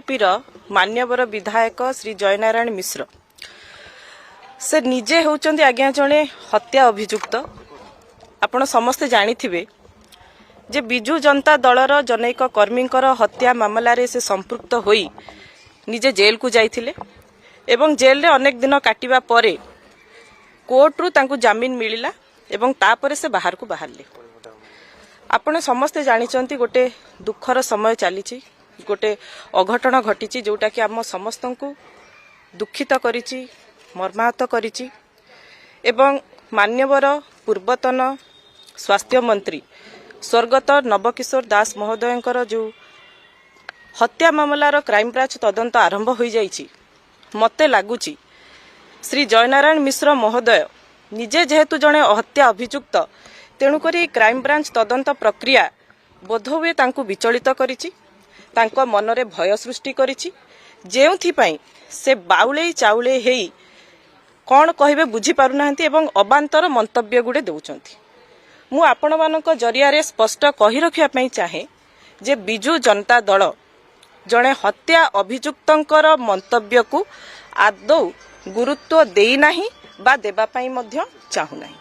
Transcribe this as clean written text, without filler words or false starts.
BJP मान्यवर विधायक श्री जयनारायण मिश्र से निजे होउचंदी आज्ञा जड़े हत्या अभियुक्त। आपण समस्ते जानिथिबे जे बिजु जनता दलर जनैक कर्मींकर हत्या मामलार से संपृक्त होई निजे जेल को जाइथिले एवं जेल रे अनेक दिन काटिबा परे कोर्ट रु तांकु जामीन मिलिला एवं तापरे से बाहर को बाहरले। आपण समस्ते जानिचंती गोटे दुखर समय चली गोटे अघटन घटी जोटा कि आम समस्त को दुखित करिछि मर्माहत करिछि एवं मान्यवर पूर्वतन स्वास्थ्य मंत्री स्वर्गत नवकिशोर दास महोदयंकर जो हत्या मामलार क्राइम ब्रांच तदंत आरंभ हो जाइछि मते लागुछि श्री जयनारायण मिश्र महोदय निजे जेहेतु जड़े हत्या अभियुक्त तेणुकरी क्राइम ब्रांच तदंत प्रक्रिया बोधहुए तांकु विचलित करिछि तांको मनरे भय सृष्टि करिछि जेउथिपाई से बाउले चाउले हेई कौन कहबे बुझी पारुनाहांती एवं अबांतर मंतव्य गुडे देउचंती। मु आपण मानक जरिया रे स्पष्ट कहि रखिया पई चाहे जे बिजु जनता दल जड़े हत्या अभियुक्तंकर मंतव्य को आदौ गुरुत्व देई नाही बा देबा पई मध्य चाहू नाही।